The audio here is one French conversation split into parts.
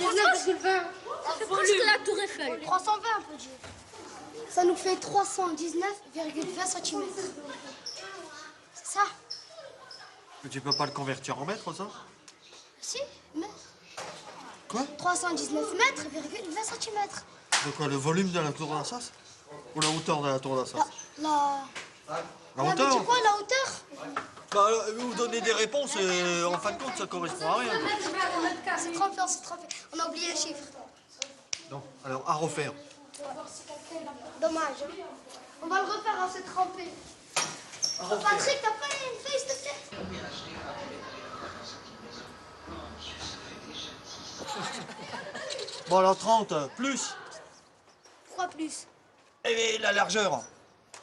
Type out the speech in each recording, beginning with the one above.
319,20. Ça fait presque la tour Eiffel. 320, on peut dire. Ça nous fait 319,20 cm. C'est ça? Mais tu peux pas le convertir en mètres, ça? Si, mètres. Quoi? 319 mètres, 20 cm. De quoi, le volume de la tour d'Assas? Ou la hauteur de la tour d'Assas? La hauteur? C'est quoi, la hauteur? Bah, vous donnez des réponses et en fin de compte, ça correspond à rien. C'est trompé, c'est trompé. On a oublié le chiffre. Non, alors à refaire. Dommage. Hein. On va le refaire, hein, c'est trempé. Patrick, t'as pas une feuille, s'il te plaît? Bon, alors 30, plus. Pourquoi plus? Et la largeur?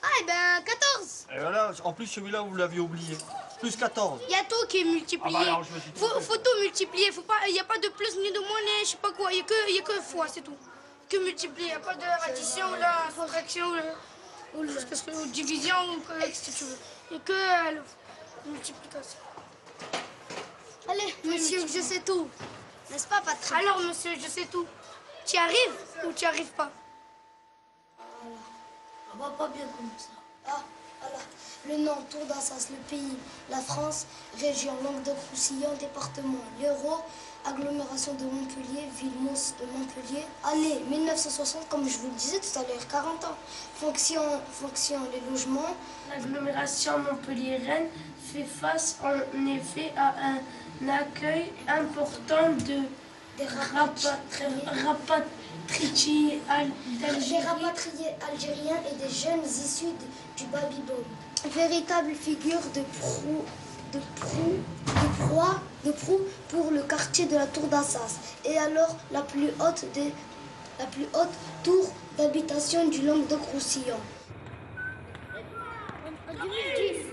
Ah, eh ben 14. Et voilà, en plus celui-là, vous l'aviez oublié. Plus 14. Il y a tout qui est multiplié. Ah bah alors, je me suis trompé. Faut tout multiplier. Il n'y a pas de plus ni de moins, ni je sais pas quoi. Il n'y a que fois, c'est tout. Que multiplier. Il n'y a pas de addition, ou la soustraction, ou division, ou ce que tu veux. Il n'y a que la multiplication. Allez, monsieur, je sais tout. N'est-ce pas, Patrick? Alors, monsieur, je sais tout. Tu y arrives ou tu n'y arrives pas? Ça va pas bien comme ça. Ah, voilà. Le nom, Tour d'Assas, le pays, la France, région, Languedoc-Roussillon, département, l'Hérault, agglomération de Montpellier, ville-mousse de Montpellier. Année 1960, comme je vous le disais tout à l'heure, 40 ans. Fonction, les logements. L'agglomération Montpellier-Rennes fait face en effet à un accueil important de rapatriés algériens et des jeunes issus du Babylone. Véritable figure de proue pour le quartier de la Tour d'Assas. Et alors la plus haute tour d'habitation du Languedoc-Roussillon. En 2010.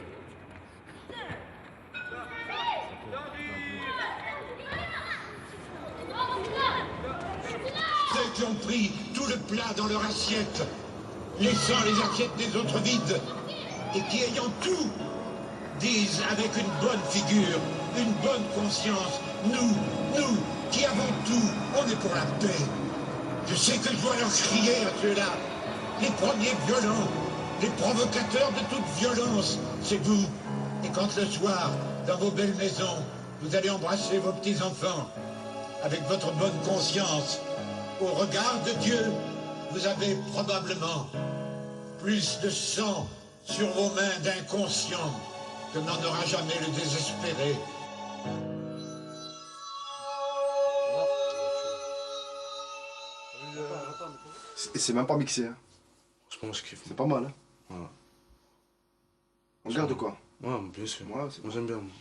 Ceux qui ont pris tout le plat dans leur assiette, laissant les assiettes des autres vides, et qui, ayant tout, disent avec une bonne figure, une bonne conscience, nous, qui avons tout, on est pour la paix. Je sais que je dois leur crier à ceux-là, les premiers violents, les provocateurs de toute violence, c'est vous. Et quand le soir, dans vos belles maisons, vous allez embrasser vos petits-enfants, avec votre bonne conscience, au regard de Dieu, vous avez probablement plus de sang sur vos mains d'inconscients que n'en aura jamais le désespéré. Et c'est même pas mixé. Hein. Franchement, je kiffe. C'est pas mal. Hein. Voilà. On garde quoi? Ouais, bien sûr. Ouais, moi, j'aime bien. Moi.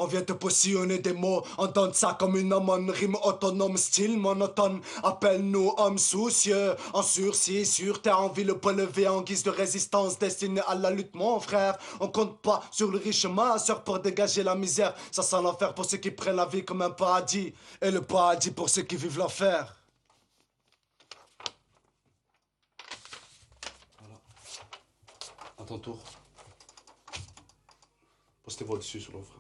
On vient te positionner des mots, entendre ça comme une aumône, rime autonome, style monotone. Appelle-nous hommes soucieux, en sursis, sur terre, en ville, point levé en guise de résistance, destinée à la lutte, mon frère. On compte pas sur le riche masseur pour dégager la misère. Ça sent l'enfer pour ceux qui prennent la vie comme un paradis, et le paradis pour ceux qui vivent l'enfer. Voilà. À ton tour. Pose tes voix dessus sur l'offre.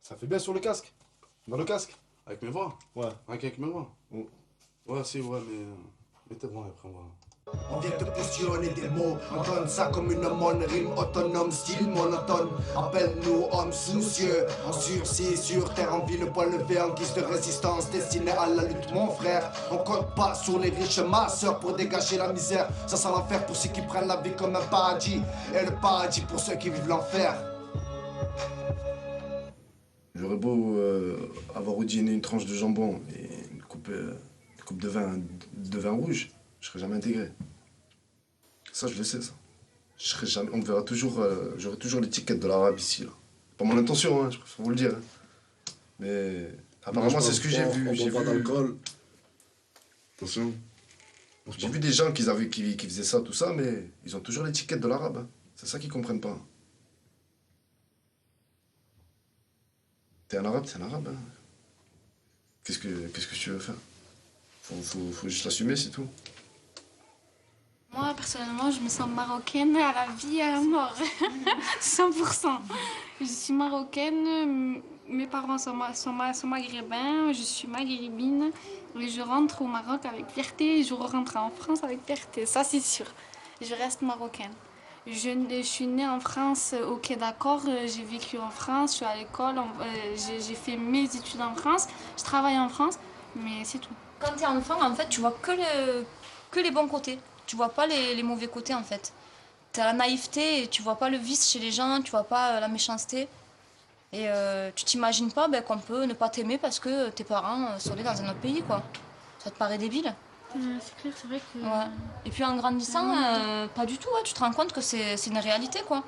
Ça fait bien sur le casque. Dans le casque. Avec mes voix? Ouais. Avec mes voix? Mm. Ouais, si, ouais, mais... Mets tes voix après, on va... On vient te positionner des mots, entendre ça comme une aumône, rime autonome, style monotone. Appelle-nous hommes soucieux, en sursis, sur terre, en ville, point levé en guise de résistance, destiné à la lutte, mon frère. On compte pas sur les riches masseurs pour dégager la misère. Ça sent l'enfer pour ceux qui prennent la vie comme un paradis, et le paradis pour ceux qui vivent l'enfer. J'aurais beau avoir auditionné une tranche de jambon et une coupe de vin rouge, je serais jamais intégré. Ça, je le sais, ça. Je serais jamais, on me verra toujours, j'aurai toujours l'étiquette de l'arabe ici, là. Pas mon intention, hein, je préfère vous le dire. Hein. Mais apparemment, c'est ce que j'ai vu. J'ai pas vu... d'alcool. Attention. J'ai vu des gens qui faisaient ça, tout ça, mais ils ont toujours l'étiquette de l'arabe. Hein. C'est ça qu'ils comprennent pas. T'es un arabe, t'es un arabe. Hein. Qu'est-ce que tu veux faire? Faut juste l'assumer, c'est tout. Moi, personnellement, je me sens marocaine à la vie et à la mort. 100%. Je suis marocaine, mes parents sont maghrébins, je suis maghrébine. Et je rentre au Maroc avec fierté et je rentre en France avec fierté, ça c'est sûr. Je reste marocaine. Je suis née en France, ok d'accord, j'ai vécu en France, je suis à l'école, j'ai fait mes études en France, je travaille en France, mais c'est tout. Quand t'es enfant, en fait, tu vois que les bons côtés. Tu vois pas les mauvais côtés, en fait. T'as la naïveté et tu vois pas le vice chez les gens, tu vois pas la méchanceté. Et tu t'imagines pas qu'on peut ne pas t'aimer parce que tes parents sont nés dans un autre pays, quoi. Ça te paraît débile. C'est clair, c'est vrai que... Ouais. Et puis en grandissant, pas du tout, ouais, tu te rends compte que c'est une réalité, quoi.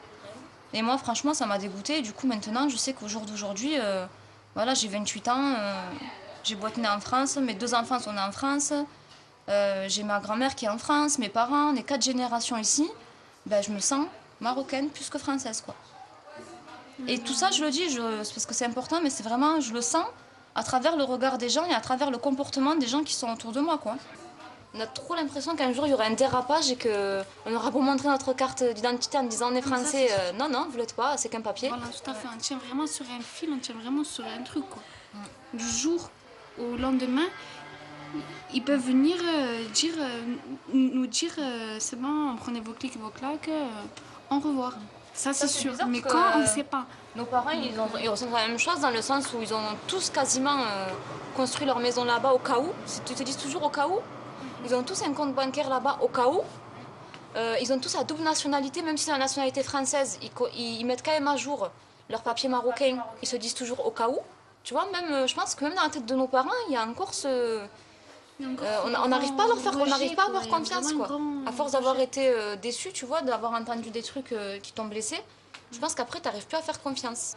Et moi, franchement, ça m'a dégoûtée. Du coup, maintenant, je sais qu'au jour d'aujourd'hui, voilà, j'ai 28 ans, j'ai beau être née en France, mes 2 enfants sont nés en France, j'ai ma grand-mère qui est en France, mes parents, on est 4 générations ici. Ben, je me sens marocaine plus que française, quoi. Et tout ça, je le dis, c'est parce que c'est important, mais c'est vraiment, je le sens à travers le regard des gens et à travers le comportement des gens qui sont autour de moi, quoi. On a trop l'impression qu'un jour il y aura un dérapage et qu'on aura beau montrer notre carte d'identité en disant on est français, non, non, vous l'êtes pas, c'est qu'un papier. Voilà, tout à fait, on tient vraiment sur un fil, on tient vraiment sur un truc, quoi. Du jour au lendemain, ils peuvent venir nous dire c'est bon, prenez vos clics, vos claques, au revoir. Ça c'est sûr, mais quand on ne sait pas. Nos parents, ils ressentent la même chose dans le sens où ils ont tous quasiment construit leur maison là-bas au cas où. Tu te dis toujours au cas où. Ils ont tous un compte bancaire là-bas au cas où. Ils ont tous la double nationalité, même si c'est la nationalité française. Ils mettent quand même à jour leurs papiers marocains. Ils se disent toujours au cas où. Tu vois, même, je pense que même dans la tête de nos parents, il y a encore ce... on n'arrive pas à leur faire, on n'arrive pas à avoir confiance, quoi. À force d'avoir été déçu, tu vois, d'avoir entendu des trucs qui t'ont blessé, je pense qu'après, t'arrives plus à faire confiance.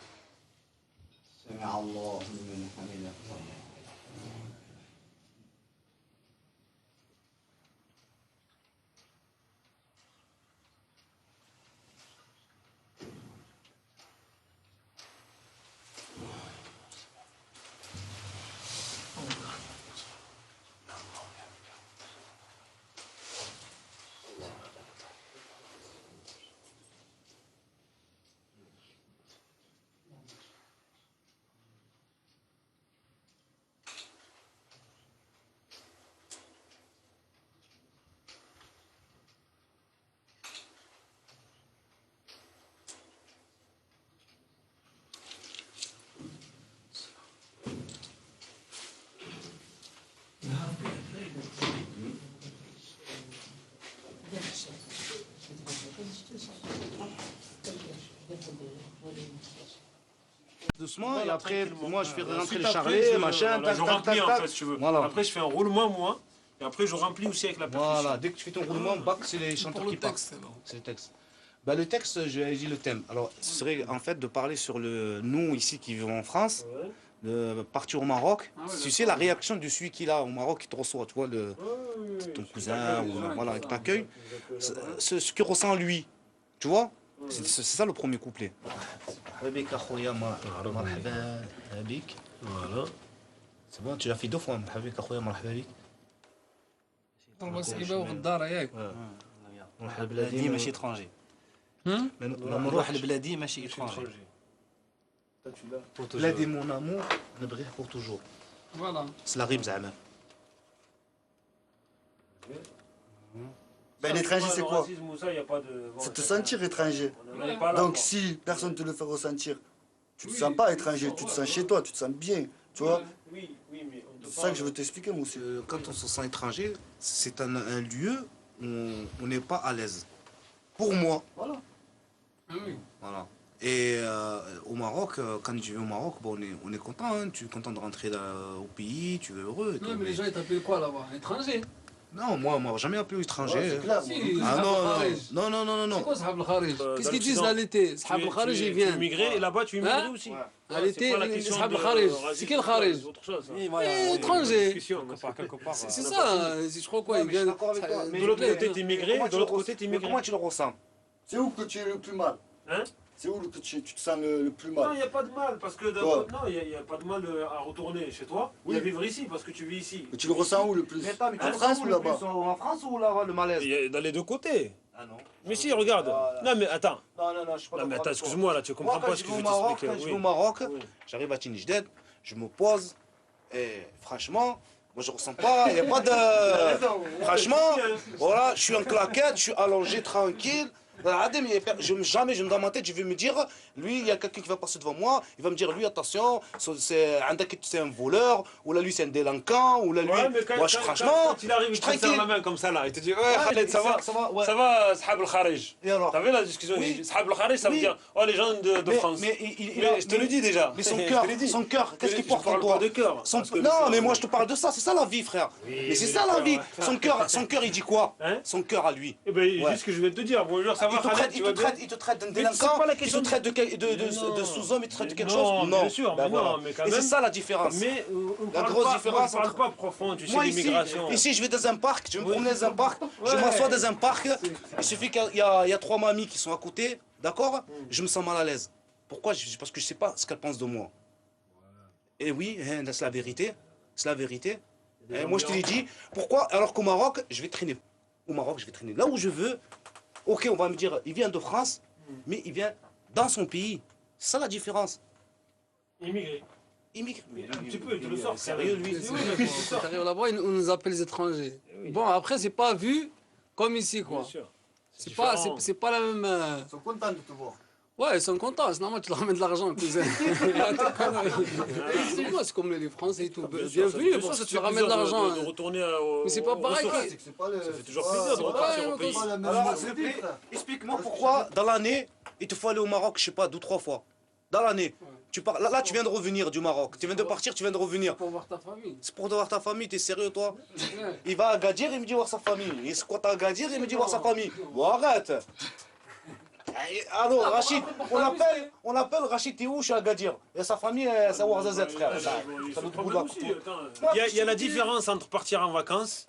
Doucement, et après, moi, je fais rentrer le charlet, machin, tac, je tac, remplis tac, en tac. fait, si tu veux. Voilà. Après, je fais un roulement, moi, et après, je remplis aussi avec la percussion. Voilà, dès que tu fais ton roulement, bac, c'est les chanteurs qui partent. C'est le texte. Bah, le texte, j'ai dit le thème. Alors, ce serait en fait de parler sur nous, ici, qui vivons en France, de partir au Maroc. Tu sais, la réaction de celui qui est là au Maroc, qui te reçoit, tu vois, ton cousin, ou voilà, qui t'accueille, ce qu'il ressent lui, tu vois. C'est ça le premier couplet. Voilà. C'est bon, tu l'as fait 2 fois. نروح لبلادي ماشي étranger. نروح لبلادي ماشي étranger. بلادي mon amour نبغيه pour toujours. Voilà. C'est la rime زعما. Ben, l'étranger, c'est quoi? C'est te sentir étranger. Donc, si personne ne te le fait ressentir, tu ne te sens pas étranger, tu te sens chez toi, tu te sens bien, tu vois? C'est ça que je veux t'expliquer, moi aussi. Quand on se sent étranger, c'est un lieu où on n'est pas à l'aise. Pour moi. Voilà. Voilà. Et au Maroc, quand tu viens au Maroc, bon, on est content, hein. Tu es content de rentrer au pays, tu es heureux. Et non, tout, mais les gens ils t'appellent quoi là-bas? Étranger? Non, moi, jamais appelé étranger. Ouais, c'est clair. Ah non, non. C'est quoi Sahab al-Kharij? Qu'est-ce qu'ils disent là l'été? Sahab al-Kharij, ils viennent. Tu es immigré et là-bas tu es immigré aussi. À l'été, Sahab al-Kharij. C'est quel Kharij? Étranger. C'est ça, je crois quoi, ils viennent. De l'autre côté, tu es immigré, de l'autre côté, tu es immigré. Comment tu le ressens? C'est où que tu es le plus mal? Hein? C'est où que tu te sens le plus mal? Non, il n'y a pas de mal, parce que il n'y a pas de mal à retourner chez toi et à vivre ici, parce que tu vis ici. Mais tu le ressens où le plus? En France ou là-bas? En France ou là-bas, le malaise? Dans les deux côtés. Ah non. Mais si, regarde. Non, mais attends. Non, je suis pas Non, mais d'accord. attends, excuse-moi, là, tu comprends pas ce que je veux t'expliquer. Quand je vais au Maroc, j'arrive à Tinijdet, je me pose, et franchement, moi je ressens pas, il n'y a pas de... Franchement, voilà, je suis en claquette, je suis allongé tranquille. Jamais, dans ma tête, je vais me dire, lui, il y a quelqu'un qui va passer devant moi, il va me dire, lui, attention, c'est un voleur, ou là, lui, c'est un délinquant, ou là, lui, moi, franchement, quand il arrive, je suis il te serre tranquille. la main comme ça, là, il te dit, ouais, Khaled, ça va, Sahab al-Kharij. Et alors? T'as vu la discussion? Sahab al-Kharij, ça veut dire, oh, les gens de France. Mais je te le dis déjà. Mais son cœur, qu'est-ce qu'il porte en toi? De cœur. Non, mais moi, je te parle de ça, c'est ça la vie, frère. Mais c'est ça la vie. Son cœur, il dit quoi? Son cœur à lui. Eh ben, juste ce que je vais te dire, bonjour, ça va, Khaled, tu vas bien? Il te traite d'un délinquant, il te traite de sous-homme, il te traite de quelque chose. Non, bien sûr, mais non, mais quand même. Et c'est ça la différence. Mais la grosse différence. On ne parle pas profond, tu sais, Moi, l'immigration. ici, je vais dans un parc, je vais me promener dans un parc, je m'assois dans un parc, il suffit qu'il y a 3 mamies qui sont à côté, d'accord? Je me sens mal à l'aise. Pourquoi? Parce que je ne sais pas ce qu'elles pensent de moi. Et oui, c'est la vérité. C'est la vérité. Moi, je te l'ai dit. Pourquoi? Alors qu'au Maroc, je vais traîner. Au Maroc, je vais traîner là où je veux. Ok, on va me dire, il vient de France, mais il vient dans son pays. C'est ça la différence. Immigré. Un petit peu, il te le sort. Sérieux, lui. Quand t'arrives là-bas, on nous appelle les étrangers. Bon, après, c'est pas vu comme ici, quoi. C'est pas la même... Ils sont contents de te voir. Ouais, ils sont contents, c'est normal, tu leur ramènes de l'argent, cousin. C'est comme les Français et tout. Bienvenue, pour ça, tu leur ramènes de l'argent. De retourner au... Mais c'est pas pareil. Ça fait toujours plaisir de repartir au pays. Alors, s'il te plaît, explique-moi pourquoi, dans l'année, il te faut aller au Maroc, je sais pas, 2 ou 3 fois. Dans l'année. Là, tu viens de revenir du Maroc. Tu viens de partir, tu viens de revenir. C'est pour voir ta famille. C'est pour voir ta famille, t'es sérieux, toi? Il va à Gadir, il me dit voir sa famille. Il squatte à Gadir, il me dit voir sa famille. Bon, arrête. Alors, Rachid, on appelle Rachid, t'es où? Je suis à Gadir. Et sa famille, c'est à Ouarzazet, frère. Il y a la différence entre partir en vacances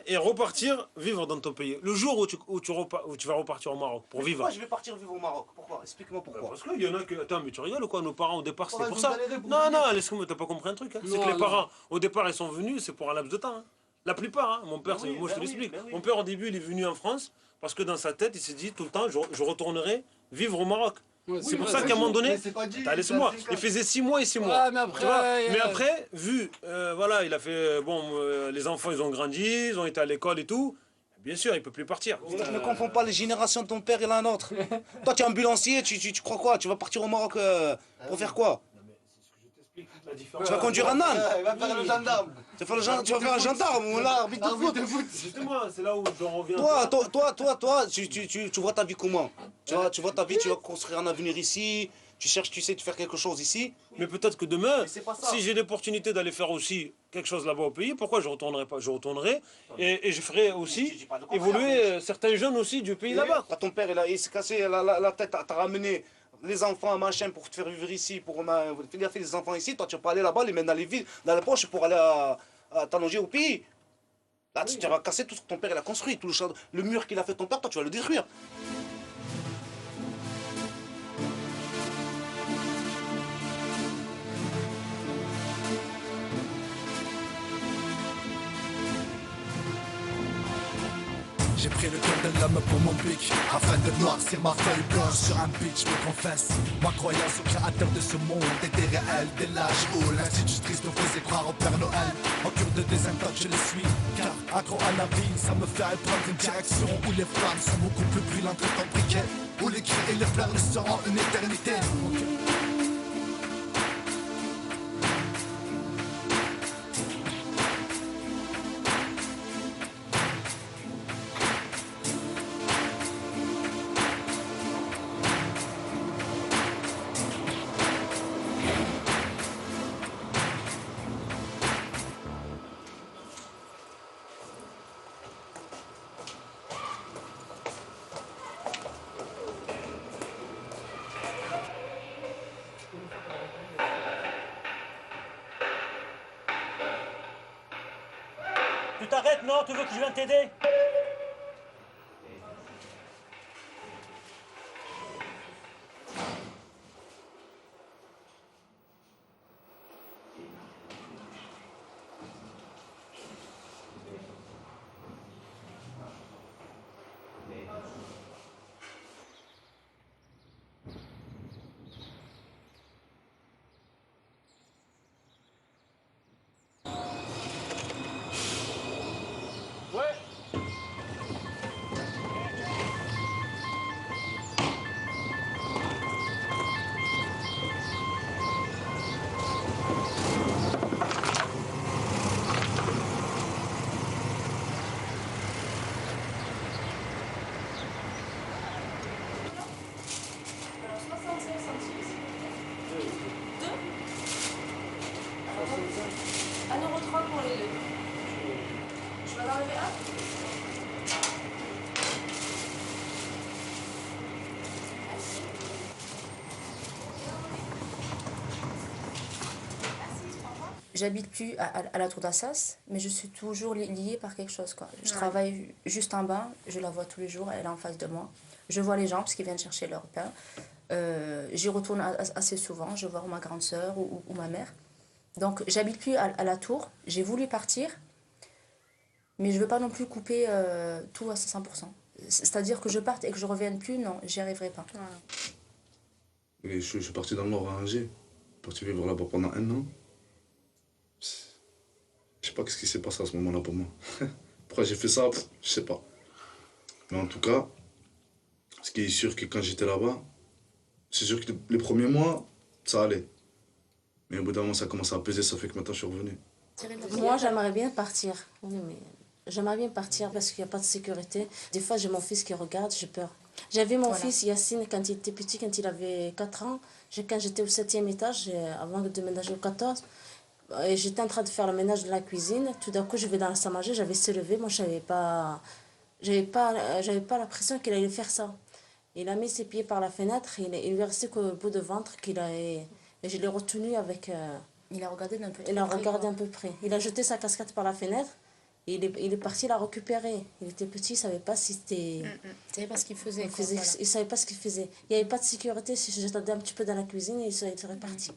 et repartir vivre dans ton pays. Le jour où tu vas repartir au Maroc pour vivre. Pourquoi je vais partir vivre au Maroc? Pourquoi? Explique-moi pourquoi. Parce qu'il y en a que... Attends, mais tu rigoles ou quoi? Nos parents au départ, c'était pour ça. Non, laisse-moi, t'as pas compris un truc. C'est que les parents, au départ, ils sont venus, c'est pour un laps de temps. La plupart, mon père, moi je te l'explique. Mon père, au début, il est venu en France parce que dans sa tête, il s'est dit tout le temps, je retournerai vivre au Maroc. C'est pour ça qu'à un moment donné, laisse-moi, il faisait 6 mois et 6 mois. Mais après, voilà, il a fait, les enfants, ils ont grandi, ils ont été à l'école et tout. Bien sûr, il ne peut plus partir. Ne confonds pas les générations de ton père et la nôtre. Toi, tu es ambulancier, tu crois quoi? Tu vas partir au Maroc pour faire quoi? Tu vas conduire un âne? Il va faire le gendarme. Tu vas faire un gendarme ou l'arbitre de foot? Justement, c'est là où j'en reviens. Toi, tu vois ta vie comment? Tu vois ta vie, tu vas construire un avenir ici, tu sais de faire quelque chose ici. Mais peut-être que demain, si j'ai l'opportunité d'aller faire aussi quelque chose là-bas au pays, pourquoi je ne retournerai pas? Je retournerai et je ferai aussi évoluer certains jeunes aussi du pays là-bas. Ton père, il s'est cassé la tête, t'as ramené les enfants, machin, pour te faire vivre ici, il a fait des enfants ici, toi tu vas pas aller là-bas, les mettre dans les poches pour aller t'allonger au pays. Là, tu vas casser tout ce que ton père il a construit, tout le mur qu'il a fait ton père, toi tu vas le détruire. J'ai pris le cœur de l'homme pour mon pic, afin de noircir ma feuille blanche sur un pitch. Me confesse, ma croyance au créateur de ce monde était réelle dès l'âge où l'institutrice nous faisait croire au Père Noël. En cure de désintox je le suis, car accro à la vie, ça me fait prendre une direction où les flammes sont beaucoup plus brûlantes que ton briquet, où les cris et les pleurs ne seront une éternité. t'arrêtes, non? Tu veux que je vienne t'aider? J'habite plus à la Tour d'Assas, mais je suis toujours liée par quelque chose, quoi. Je travaille juste en bas, je la vois tous les jours, elle est en face de moi. Je vois les gens parce qu'ils viennent chercher leur pain. J'y retourne assez souvent, je vois ma grande sœur ou ma mère. Donc j'habite plus à la Tour, j'ai voulu partir, mais je veux pas non plus couper tout à 100%. C'est-à-dire que je parte et que je revienne plus, non, j'y arriverai pas. Et je suis parti dans le Nord à Angers, parti vivre là-bas pendant 1 an. Je sais pas ce qui s'est passé à ce moment-là pour moi. Pourquoi j'ai fait ça, je sais pas. Mais en tout cas, ce qui est sûr que quand j'étais là-bas, c'est sûr que les premiers mois, ça allait. Mais au bout d'un moment, ça commence à peser, ça fait que maintenant je suis revenu. Moi, j'aimerais bien partir. J'aimerais bien partir parce qu'il n'y a pas de sécurité. Des fois, j'ai mon fils qui regarde, j'ai peur. J'avais mon fils Yacine quand il était petit, quand il avait 4 ans. Quand j'étais au 7e étage, avant de déménager au 14, et j'étais en train de faire le ménage de la cuisine. Tout d'un coup, je vais dans la salle à manger, j'avais se lever. Moi, j'avais pas l'impression qu'il allait faire ça. Il a mis ses pieds par la fenêtre, il lui est resté qu'au bout de ventre et je l'ai retenu avec... Il a regardé d'un peu près. Il a regardé un peu près. Il a jeté sa casquette par la fenêtre. Et il est parti la récupérer. Il était petit, il ne savait pas si c'était... Il savait pas ce qu'il faisait. Il savait pas ce qu'il faisait. Il n'y avait pas de sécurité. Si j'attendais un petit peu dans la cuisine, il serait parti.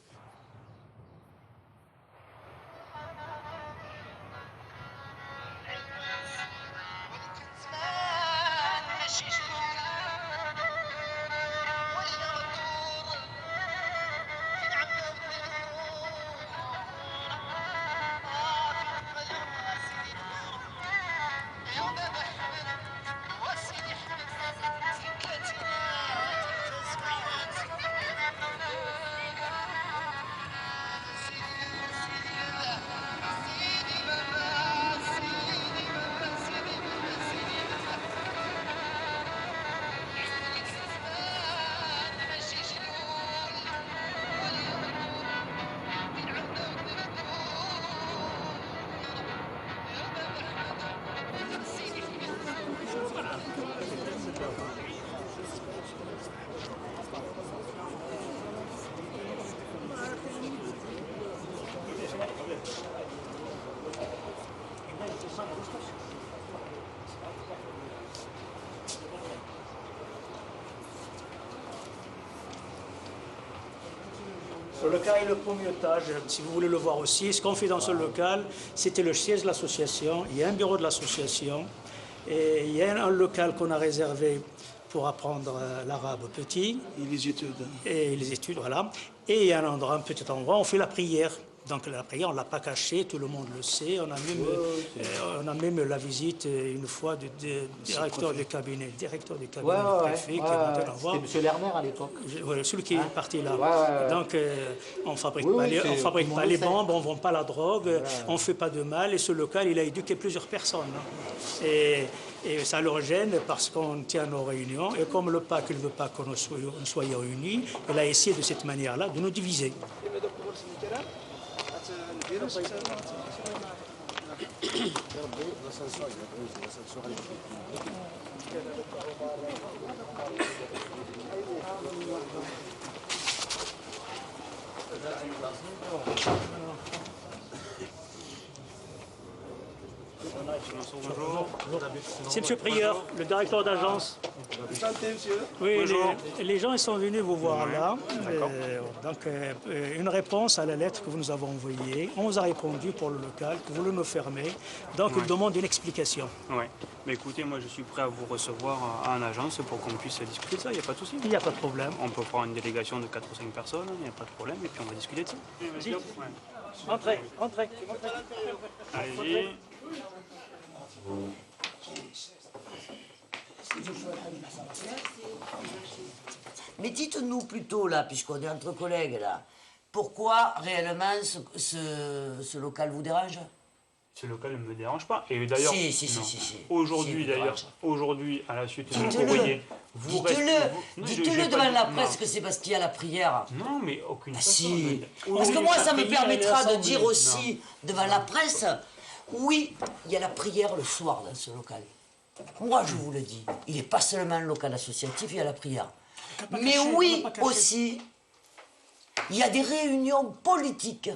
Ce local est le premier étage, si vous voulez le voir aussi. Ce qu'on fait dans ce local, c'était le siège de l'association. Il y a un bureau de l'association. Et il y a un local qu'on a réservé pour apprendre l'arabe petit. Et les études. Et les études, voilà. Et il y a un petit endroit où on fait la prière. Donc la prière, on ne l'a pas cachée, tout le monde le sait. On a même la visite une fois du directeur du cabinet, du préfet qui est monté la voir. C'était M. Lerner à l'époque. Celui qui est parti là. Donc on ne fabrique pas les bombes, on ne vend pas la drogue, on ne fait pas de mal. Et ce local, il a éduqué plusieurs personnes. Et ça leur gêne parce qu'on tient nos réunions. Et comme le PAC ne veut pas que nous soyons unis, il a essayé de cette manière-là de nous diviser. Bonjour. C'est M. Prieur, le directeur d'agence. Santé, monsieur. Oui, Bonjour. les gens ils sont venus vous voir là. D'accord. Donc, une réponse à la lettre que vous nous avez envoyée. On vous a répondu pour le local, que vous voulez nous fermer. Donc, ils demandent une explication. Ouais. Mais écoutez, moi je suis prêt à vous recevoir à une agence pour qu'on puisse discuter de ça, il n'y a pas de souci. Il n'y a pas de problème. On peut faire une délégation de 4 ou 5 personnes, il n'y a pas de problème, et puis on va discuter de ça. Vas-y. Entrez, entrez. Allez-y. Mais dites-nous plutôt, là, puisqu'on est entre collègues, là, pourquoi réellement ce local vous dérange? Ce local ne me dérange pas. Et d'ailleurs, Si. aujourd'hui, Si, d'ailleurs, aujourd'hui, à la suite du courrier, vous Dites-le devant la presse que c'est parce qu'il y a la prière. Non, mais aucune façon. Si. Parce que moi, ça me permettra de dire aussi devant la presse, oui, il y a la prière le soir dans ce local. Moi, je vous le dis, il n'est pas seulement un local associatif, il y a la prière. Mais oui, aussi, il y a des réunions politiques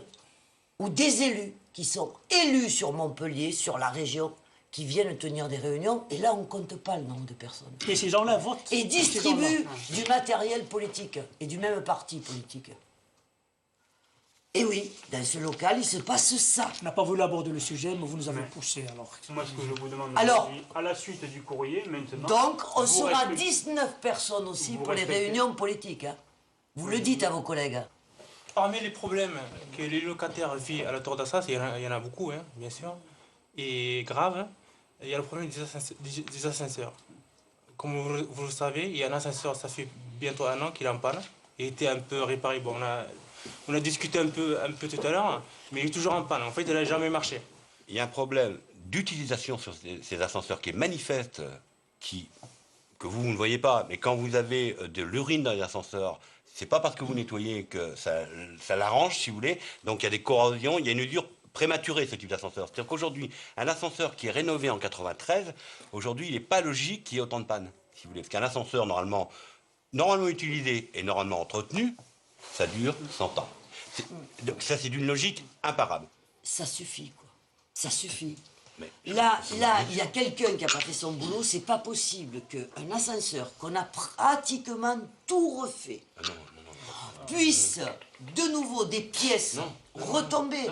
où des élus qui sont élus sur Montpellier, sur la région, qui viennent tenir des réunions, et là, on ne compte pas le nombre de personnes. Et ces gens-là votent. Et distribuent du matériel politique, et du même parti politique. Et oui, dans ce local, il se passe ça. Je n'ai pas voulu aborder le sujet, mais vous nous avez poussé alors. Moi, ce que je vous demande Alors, aujourd'hui, à la suite du courrier, maintenant... Donc, on vous sera respectez- 19 personnes aussi vous pour les respectez- réunions politiques. Hein. Vous le dites à vos collègues. Parmi les problèmes que les locataires vivent à la Tour d'Assas, il y en a beaucoup, hein, bien sûr, et grave, il y a le problème des ascenseurs. Comme vous le savez, il y a un ascenseur, ça fait bientôt 1 an qu'il est en panne. Il était un peu réparé. Bon, on a discuté un peu tout à l'heure, mais il est toujours en panne. En fait, il n'a jamais marché. Il y a un problème d'utilisation sur ces ascenseurs qui est manifeste, que vous ne voyez pas, mais quand vous avez de l'urine dans les ascenseurs, c'est pas parce que vous nettoyez que ça l'arrange, si vous voulez. Donc il y a des corrosions, il y a une usure prématurée, ce type d'ascenseur. C'est-à-dire qu'aujourd'hui, un ascenseur qui est rénové en 93, aujourd'hui, il n'est pas logique qu'il y ait autant de panne, si vous voulez. Parce qu'un ascenseur, normalement utilisé et normalement entretenu, ça dure 100 ans. Donc ça, c'est d'une logique imparable. Ça suffit, quoi. Ça suffit. Là, il y a quelqu'un qui a pas fait son boulot. C'est pas possible qu'un ascenseur qu'on a pratiquement tout refait puisse de nouveau des pièces retomber.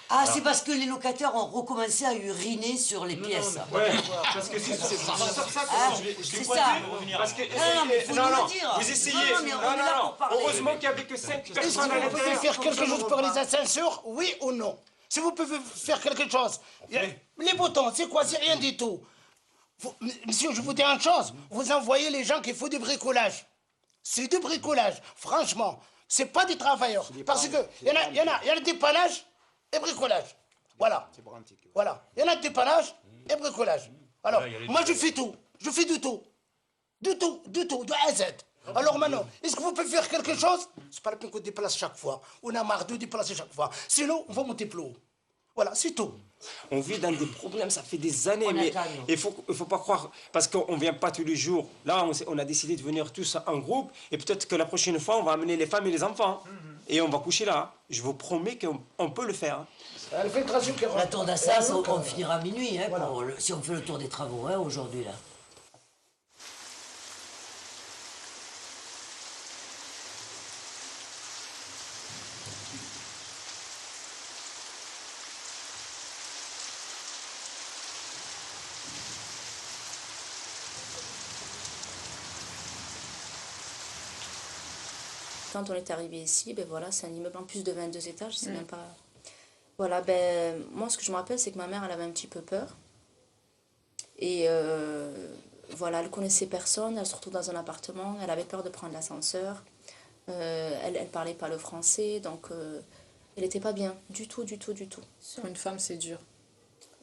Ah, c'est parce que les locataires ont recommencé à uriner sur les pièces. Ouais, parce que c'est ça. C'est ça. Parce que, Non, mais faut nous le dire. vous essayez. Non, mais on est là pour parler. Heureusement qu'il n'y avait que 5 Est-ce personnes que à vous pouvez l'intérieur. faire quelque chose pour les ascenseurs, oui ou non? Si vous pouvez faire quelque chose. Les boutons, c'est quoi? C'est rien du tout. Monsieur, je vous dis une chose. Vous envoyez les gens qui font du bricolage. C'est du bricolage, franchement. C'est pas des travailleurs. Parce que il y a le dépannage et bricolage. Voilà. Voilà. Il y en a dépannage et bricolage. Alors, moi je fais tout. Je fais du tout. Du tout, de A à Z. Alors maintenant, est-ce que vous pouvez faire quelque chose? C'est pas la peine qu'on déplace chaque fois. On a marre de déplacer chaque fois. Sinon, on va monter plus haut. Voilà, c'est tout. On vit dans des problèmes, ça fait des années, mais il faut pas croire, parce qu'on ne vient pas tous les jours. Là, on a décidé de venir tous en groupe, et peut-être que la prochaine fois, on va amener les femmes et les enfants, et on va coucher là. Je vous promets qu'on peut le faire. La tour d'Assas, on finira à minuit, hein, si on fait le tour des travaux, hein, aujourd'hui, là. Quand on est arrivé ici, ben voilà, c'est un immeuble en plus de 22 étages, c'est même pas... Voilà, ben moi ce que je me rappelle, c'est que ma mère, elle avait un petit peu peur. Et voilà, elle connaissait personne, elle se retrouve dans un appartement, elle avait peur de prendre l'ascenseur. Elle parlait pas le français, donc elle n'était pas bien, du tout. Pour une femme, c'est dur.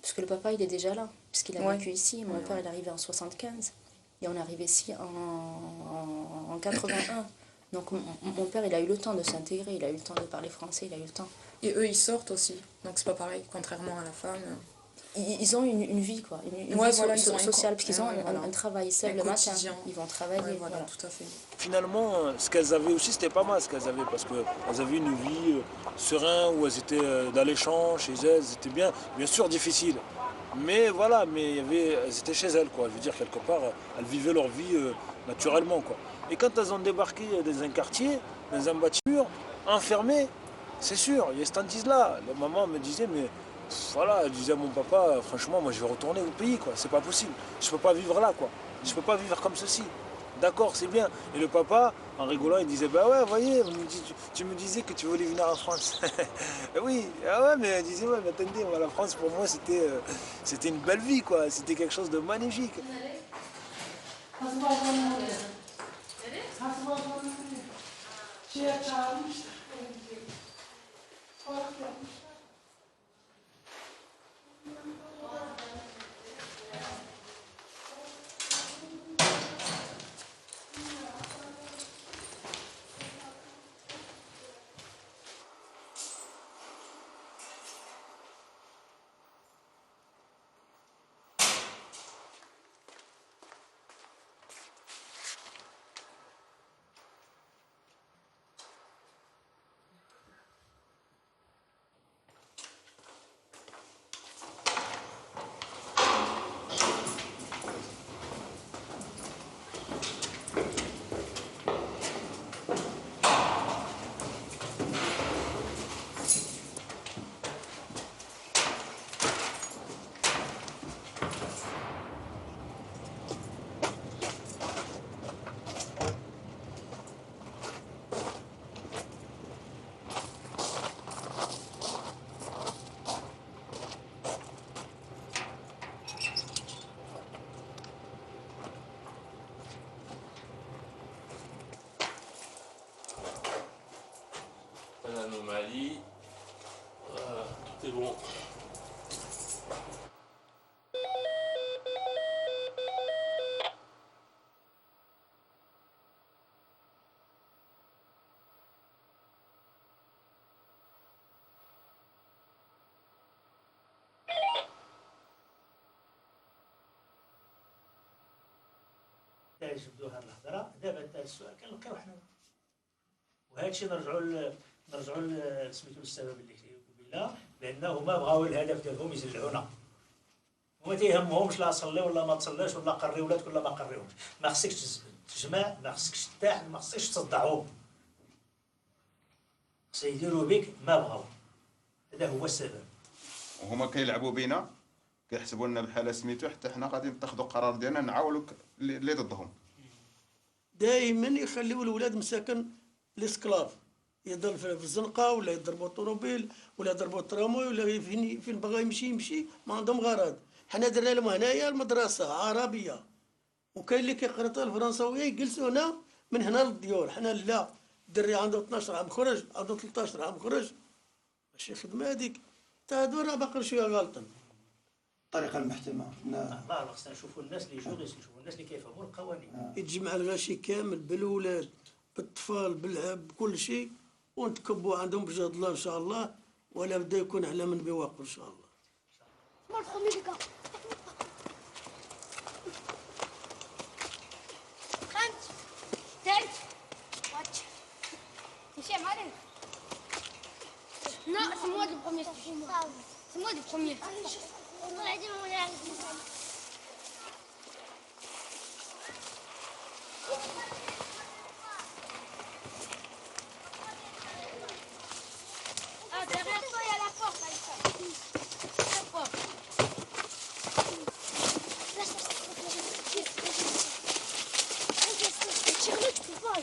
Parce que le papa, il est déjà là, puisqu'il a Ouais. vécu ici. Mon père, il est arrivé en 75. Et on est arrivé ici en 81. Donc mon père, il a eu le temps de s'intégrer, il a eu le temps de parler français, il a eu le temps. Et eux, ils sortent aussi. Donc c'est pas pareil, contrairement à la femme. Ils ont une vie, quoi, une Ouais, vie voilà, ils ont sociale, parce qu'ils ont voilà. un travail, ils se lèvent Un le matin, quotidien. ils vont travailler. Ouais, voilà, voilà. tout à fait. Finalement, ce qu'elles avaient aussi, c'était pas mal ce qu'elles avaient, parce qu'elles avaient une vie sereine, où elles étaient dans l'échange, chez elles, c'était bien sûr difficile. Mais voilà, mais elles étaient chez elles, quoi. Je veux dire, quelque part, elles vivaient leur vie naturellement, quoi. Et quand elles ont débarqué dans un quartier, dans un bâtiment, enfermées, c'est sûr, il y a cette hantise-là. La maman me disait, mais voilà, elle disait à mon papa, franchement, moi je vais retourner au pays, quoi. C'est pas possible. Je peux pas vivre là, quoi. Je peux pas vivre comme ceci. D'accord, c'est bien. Et le papa, en rigolant, il disait, bah ouais, vous voyez, tu me disais que tu voulais venir en France. Oui, ah ouais, mais elle disait, ouais, mais attendez, moi, la France, pour moi, c'était une belle vie, quoi. C'était quelque chose de magnifique. L'anomalie, tout est bon. يجبدوا هذه الهضره دابا انت السؤال كنلقاو حنا وهذا الشيء نرجعوا سميتو السبب اللي قبيله لانه هما بغاو الهدف ديالهم يزلعونا وما تيهمهمش لا صلي ولا ما تصليش ولا قري ولادك ولا ما قريهمش ما خصكش تجمع ما خصكش تتاحد ما خصكش تصدعهم خص يديروا بك ما بغاو هذا هو السبب وهما كيلعبوا بينا كيحسبوا لنا بحال سميتو حتى حنا غادي نتخذوا قرار ديالنا نعاونوا اللي ضدهم دائما يخليوا الولاد مساكن الاسكلاف يضل في الزنقه ولا يضربوا الطوموبيل ولا يضربوا التراموي ولا فين بغى يمشي ما عندهم غرض حنا درنا لهم هنايا المدرسه عربيه وكاين اللي كيقرا الفرنساويه يجلسوا هنا من هنا للديور حنا لا الدري عنده 12 عام خرج عنده 13 عام خرج ماشي خدمه هذيك تا هادو راه باقي شويه غالطين الطريقه المحتمه ما خصنا نشوفوا الناس اللي جوريست نشوفوا الناس اللي كيفهموا القوانين يتجمع الغاشي كامل بالولاد بالطفال بالعب بكل شيء ونتكبوا عندهم بجهد الله ان شاء الله ولا بدا يكون على من بواقع ان شاء الله. Non, c'est moi le premier. C'est moi le premier. Ah, derrière toi, il y a la porte, Aïssa. La porte. Tire-le, tu peux pas.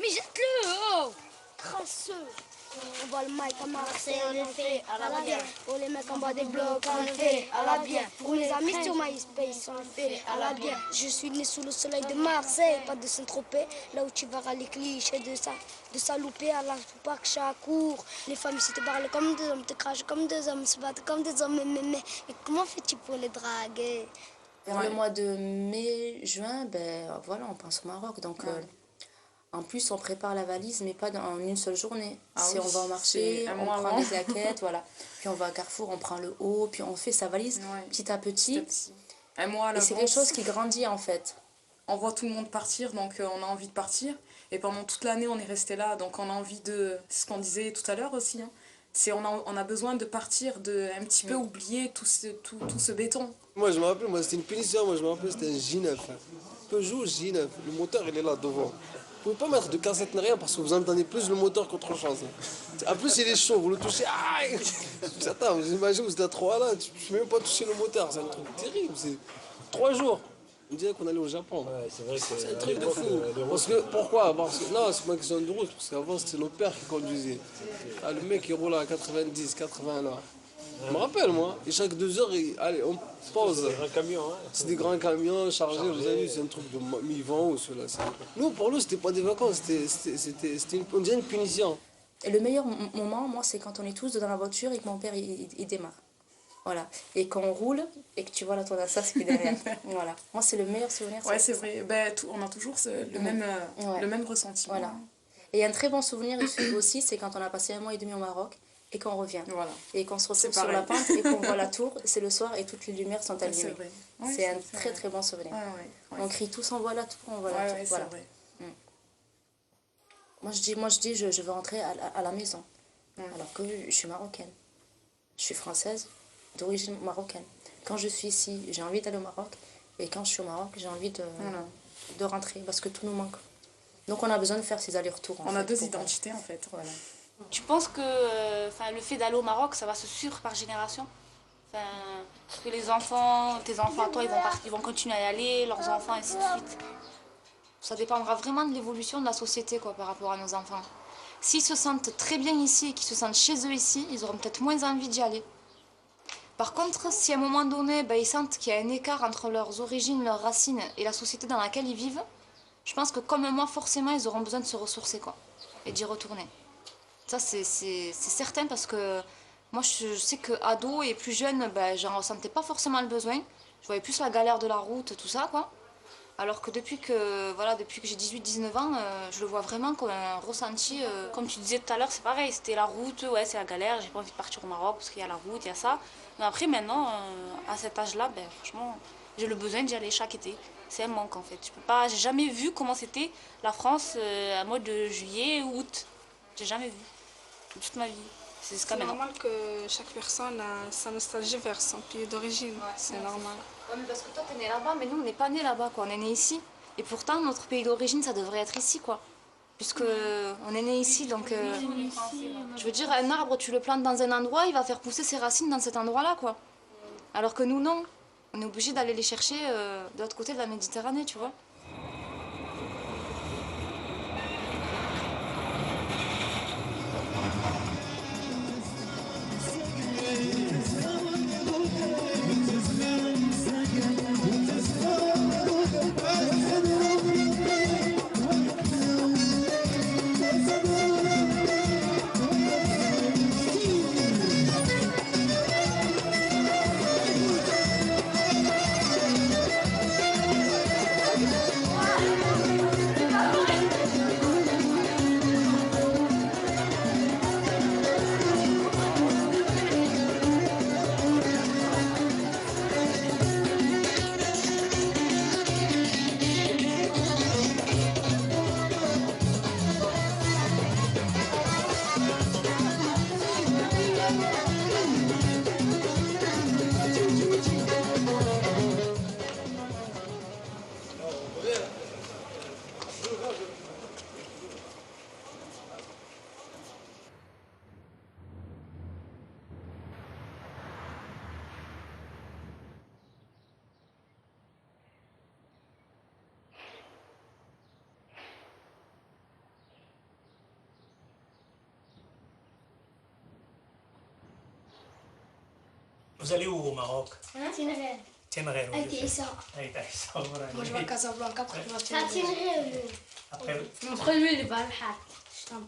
Mais jette-le, oh! Crasseux. On voit le mic à Marseille, on le fait à la bien. Pour les mecs en bas des blocs, on le fait à la bien. Pour les amis sur MySpace, on le fait à la bien. Je suis né sous le soleil de Marseille, pas de Saint-Tropez. Là où tu verras les clichés de saloper à la Tupac Shakur. Les femmes ici te parlent comme des hommes, te crachent comme des hommes, se battent comme des hommes. Mais comment fais-tu pour les draguer? Vers le mois de mai, juin, ben voilà, on pense au Maroc. Donc En plus, on prépare la valise, mais pas en une seule journée. Ah On va au marché, c'est un on mois prend avant. les jaquettes, voilà. Puis on va à Carrefour, on prend le haut, puis on fait sa valise petit à petit. Un mois à Et c'est l'avance. quelque chose qui grandit en fait. On voit tout le monde partir, donc on a envie de partir. Et pendant toute l'année, on est resté là, donc on a envie de... C'est ce qu'on disait tout à l'heure aussi. Hein. On a besoin de partir, de un petit peu oublier tout ce béton. Moi, je me rappelle, c'était une punition. Moi, je me rappelle, c'était un J9. Peugeot J9. Le moteur, il est là devant. Vous pouvez pas mettre de cassette ni rien parce que vous entendez plus le moteur qu'autre chose. En plus, il est chaud, vous le touchez. Aïe. Attends, vous imaginez, vous êtes à 3 là, tu peux même pas toucher le moteur. C'est un truc terrible. C'est 3 jours. On dirait qu'on allait au Japon. C'est vrai que c'est un truc de fou. Parce que, pourquoi? Parce que, non, c'est pas une question de route, parce qu'avant c'était nos pères qui conduisaient. Ah, le mec il roule à 90, 80 là. Je me rappelle moi, et chaque 2 heures, allez, on pause. C'est des grands camions. Hein. C'est des grands camions chargés, vous avez vu, c'est un truc de mi-vent ou cela. Nous, pour nous, c'était pas des vacances, on dirait une punition. Et le meilleur moment, moi, c'est quand on est tous dans la voiture et que mon père il démarre. Voilà. Et quand on roule et que tu vois la tour d'Assas qui est derrière. Voilà. Moi, c'est le meilleur souvenir. Ouais, c'est vrai. Ben, on a toujours le même ressenti. Voilà. Et un très bon souvenir aussi, c'est quand on a passé 1 mois et demi au Maroc et qu'on revient. Voilà. Et qu'on se retrouve sur la pente et qu'on voit la tour, c'est le soir et toutes les lumières sont allumées. C'est vrai. Ouais, c'est un très très bon souvenir. Ouais. On crie tous, on voit la tour, on voit la tour. Voilà. C'est vrai. Moi je dis, je veux rentrer à la maison. Alors que je suis marocaine. Je suis française, d'origine marocaine. Quand je suis ici, j'ai envie d'aller au Maroc. Et quand je suis au Maroc, j'ai envie de rentrer parce que tout nous manque. Donc on a besoin de faire ces allers-retours. On a deux identités en fait. Voilà. Tu penses que le fait d'aller au Maroc, ça va se suivre par génération? Que les enfants, tes enfants à toi, ils vont continuer à y aller, leurs enfants, ainsi de suite. Ça dépendra vraiment de l'évolution de la société quoi, par rapport à nos enfants. S'ils se sentent très bien ici et qu'ils se sentent chez eux ici, ils auront peut-être moins envie d'y aller. Par contre, si à un moment donné, ils sentent qu'il y a un écart entre leurs origines, leurs racines et la société dans laquelle ils vivent, je pense que comme moi, forcément, ils auront besoin de se ressourcer quoi, et d'y retourner. Ça, c'est certain parce que moi, je sais qu'ado et plus jeune, j'en ressentais pas forcément le besoin. Je voyais plus la galère de la route, tout ça, quoi. Alors que depuis que j'ai 18-19 ans, je le vois vraiment comme un ressenti. Comme tu disais tout à l'heure, c'est pareil, c'était la route, ouais, c'est la galère, j'ai pas envie de partir au Maroc parce qu'il y a la route, il y a ça. Mais après, maintenant, à cet âge-là, franchement, j'ai le besoin d'y aller chaque été. C'est un manque en fait. J'ai jamais vu comment c'était la France à mode de juillet ou août. J'ai jamais vu. Toute ma vie. C'est normal que chaque personne a sa nostalgie vers son pays d'origine. C'est normal. Ouais, mais parce que toi, t'es né là-bas, mais nous, on n'est pas né là-bas, quoi. On est né ici. Et pourtant, notre pays d'origine, ça devrait être ici, quoi. Puisque on est né ici, donc... je veux dire, un arbre, tu le plantes dans un endroit, il va faire pousser ses racines dans cet endroit-là, quoi. Alors que nous, non. On est obligé d'aller les chercher de l'autre côté de la Méditerranée, tu vois. Vous allez où au Maroc? Tenerife. Tenerife. Avec Issa. Avec Issa, voilà. Moi je vais à Casablanca, après je vais à Tenerife. Tenerife. Après, Après lui il est pas le hat.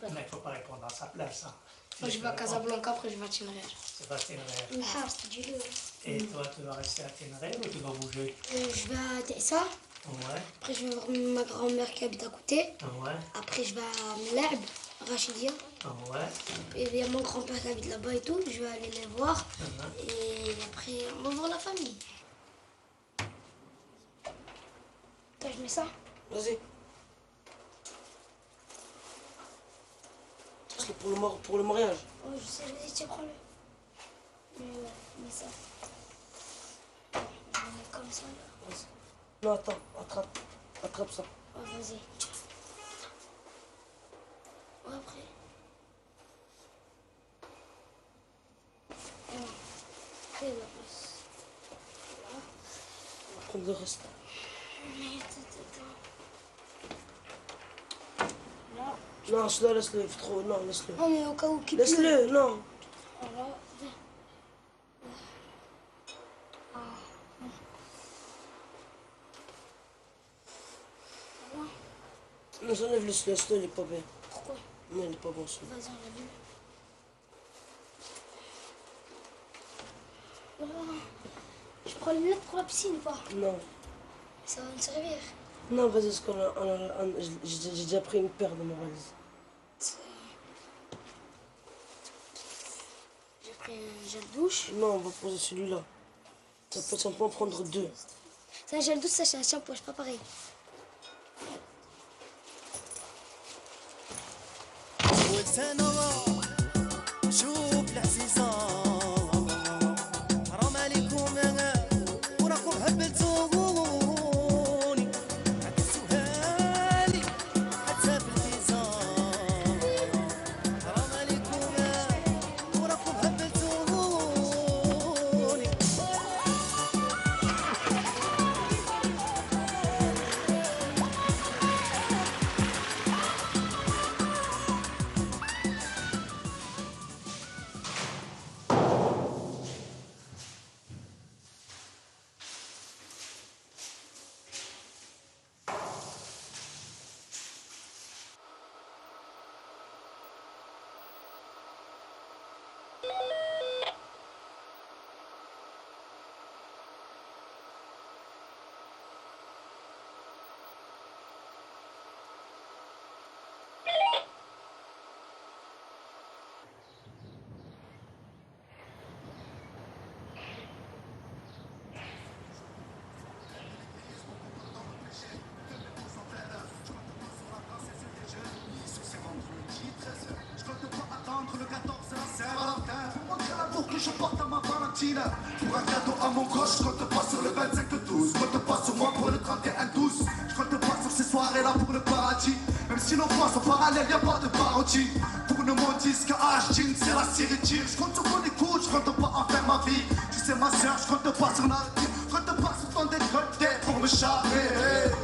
il ne faut pas répondre à sa place. Hein. Moi je vais à Casablanca, après je vais à Tenerife. C'est pas Tenerife. Le hat, dis-le. Et toi, tu vas rester à Tenerife ou tu vas bouger? Je vais à Issa. Après, je vais voir ma grand-mère qui habite à côté. Après, je vais à Mlab, Rachidia. Et il y a mon grand-père qui habite là-bas et tout. Je vais aller les voir. Et après, on va voir la famille. Attends, je mets ça. Vas-y. C'est pour le mariage. Oh, je sais, vas-y, tiens, prends-le. Mets ça. Je mets comme ça, là. Non, attends, attrape ça. Oh, vas-y. Oh, après. Et là. On va prendre le reste. Mais attends. Non, celui-là, laisse-le, trop. Non, laisse-le. Oh, mais au cas où qu'il Laisse-le, non. Alors, Non, j'enlève laisse-le, il est pas bien. Pourquoi? Non, il est pas bon, celui-là. Vas-y, enlève-le. Je prends le lettre pour la piscine ou pas? Non. Ça va me servir. Non, vas-y, parce qu'on j'ai déjà pris une paire de ma valise. J'ai pris un gel douche. Non, on va poser celui-là. On peut en prendre deux. C'est un gel douche, ça c'est un shampoing, c'est pas pareil. Je porte à ma Valentina. Pour un cadeau à mon gauche, je compte pas sur le 25 de 12. Je compte pas sur moi pour le 31-12. Je compte pas sur ces soirées-là pour le paradis. Même si nos voix sont parallèles, y'a pas de parodie. Pour nous, mon disque H-Jean, c'est la série tire. Je compte sur ton écoute, je compte pas en faire ma vie. Tu sais, ma soeur, je compte pas sur la vie. Je compte pas sur ton décolleté pour me charmer.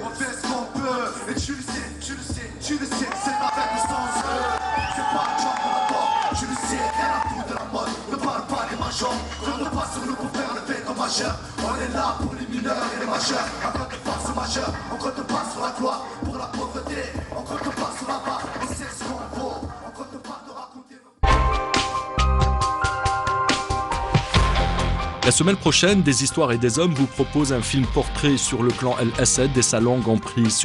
On fait ce qu'on peut. Et tu le sais, tu le sais, tu le sais, c'est avec le sens. C'est pas le genre de la mort. Tu le sais, rien à foutre de la mode. Ne parle pas des majors. Compte pas sur nous pour faire le fait comme majeur. On est là pour les mineurs et les majeurs. Avec des forces majeures, on compte pas sur la gloire. Pour la pauvreté, on compte pas sur la barre. On sait ce qu'on vaut. On compte pas de raconter. La semaine prochaine, Des Histoires et des Hommes vous propose un film portrait sur le clan El Assed et sa longue emprise